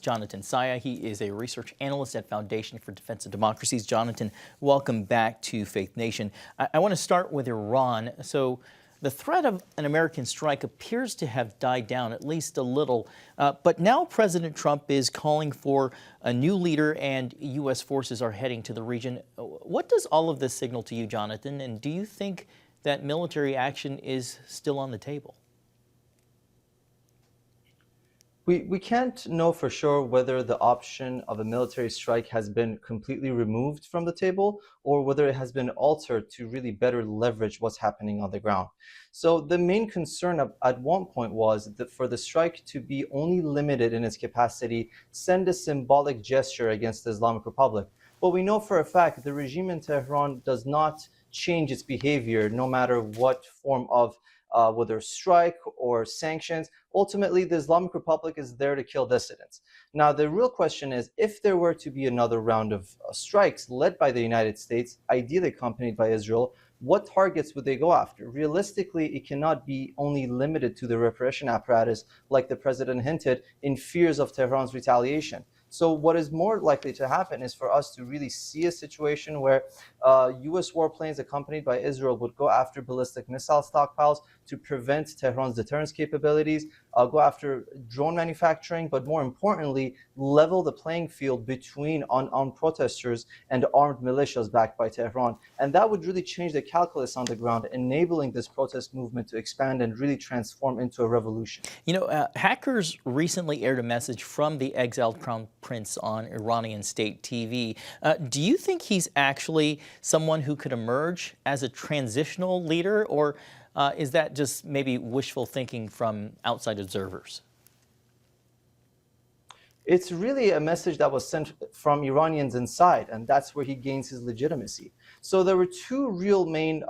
Janatan Sayeh. He is a research analyst at Foundation for Defense of Democracies. Janatan, welcome back to Faith Nation. I want to start with Iran. So the threat of an American strike appears to have died down, at least a little. But now President Trump is calling for a new leader and U.S. forces are heading to the region. What does all of this signal to you, Janatan? And do you think that military action is still on the table? We can't know for sure whether the option of a military strike has been completely removed from the table or whether it has been altered to really better leverage what's happening on the ground. So the main concern at one point was that for the strike to be only limited in its capacity, send a symbolic gesture against the Islamic Republic. But we know for a fact the regime in Tehran does not change its behavior no matter what form of whether strike or sanctions. Ultimately, the Islamic Republic is there to kill dissidents. Now, the real question is, if there were to be another round of strikes led by the United States, ideally accompanied by Israel, what targets would they go after? Realistically, it cannot be only limited to the repression apparatus, like the president hinted, in fears of Tehran's retaliation. So what is more likely to happen is for us to really see a situation where U.S. warplanes accompanied by Israel would go after ballistic missile stockpiles to prevent Tehran's deterrence capabilities, go after drone manufacturing, but more importantly, level the playing field between unarmed protesters and armed militias backed by Tehran. And that would really change the calculus on the ground, enabling this protest movement to expand and really transform into a revolution. You know, hackers recently aired a message from the exiled Crown Prince on Iranian state TV. Do you think he's actually someone who could emerge as a transitional leader, or is that just maybe wishful thinking from outside observers? It's really a message that was sent from Iranians inside, and that's where he gains his legitimacy. So there were two real main,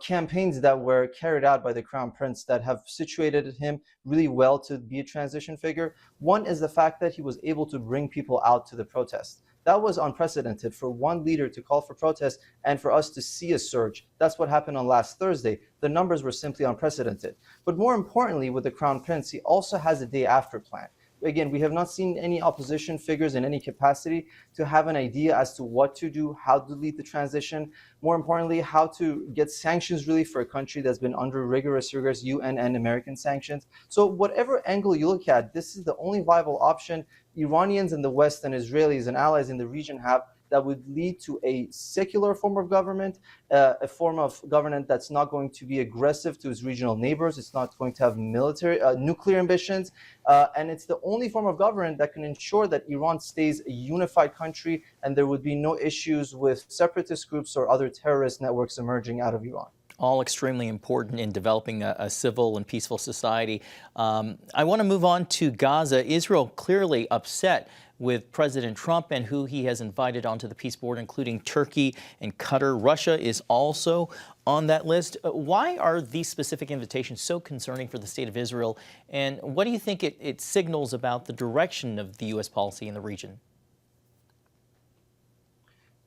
campaigns that were carried out by the Crown Prince that have situated him really well to be a transition figure. One is the fact that he was able to bring people out to the protest. That was unprecedented for one leader to call for protest and for us to see a surge. That's what happened on last Thursday. The numbers were simply unprecedented. But more importantly, with the Crown Prince, he also has a day after plan. Again, we have not seen any opposition figures in any capacity to have an idea as to what to do, how to lead the transition, more importantly, how to get sanctions really for a country that's been under rigorous UN and American sanctions. So whatever angle you look at, this is the only viable option Iranians in the West and Israelis and allies in the region have that would lead to a secular form of government, a form of government that's not going to be aggressive to its regional neighbors. It's not going to have military, nuclear ambitions. And it's the only form of government that can ensure that Iran stays a unified country and there would be no issues with separatist groups or other terrorist networks emerging out of Iran. All extremely important in developing a civil and peaceful society. I want to move on to Gaza. Israel clearly upset with President Trump and who he has invited onto the peace board, including Turkey and Qatar. Russia is also on that list. Why are these specific invitations so concerning for the state of Israel? And what do you think it signals about the direction of the U.S. policy in the region?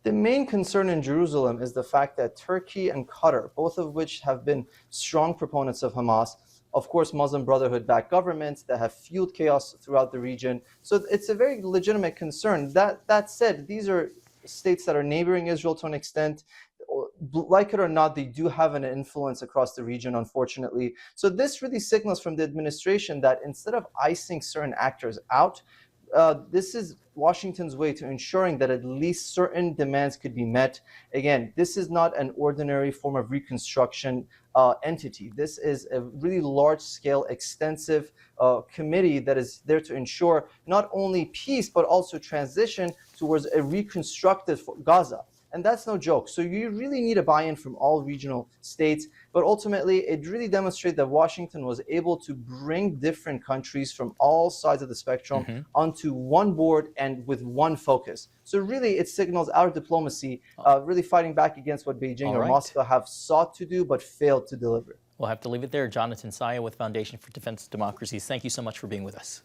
The main concern in Jerusalem is the fact that Turkey and Qatar, both of which have been strong proponents of Hamas, of course, Muslim Brotherhood-backed governments that have fueled chaos throughout the region. So it's a very legitimate concern. That said, these are states that are neighboring Israel to an extent. Like it or not, they do have an influence across the region, unfortunately. So this really signals from the administration that instead of icing certain actors out, this is Washington's way to ensuring that at least certain demands could be met. Again, this is not an ordinary form of reconstruction entity. This is a really large-scale, extensive committee that is there to ensure not only peace, but also transition towards a reconstructed Gaza. And that's no joke. So you really need a buy-in from all regional states. But ultimately, it really demonstrates that Washington was able to bring different countries from all sides of the spectrum onto one board and with one focus. So really, it signals our diplomacy really fighting back against what Beijing or Moscow have sought to do but failed to deliver. We'll have to leave it there. Janatan Sayeh with Foundation for Defense of Democracies. Thank you so much for being with us.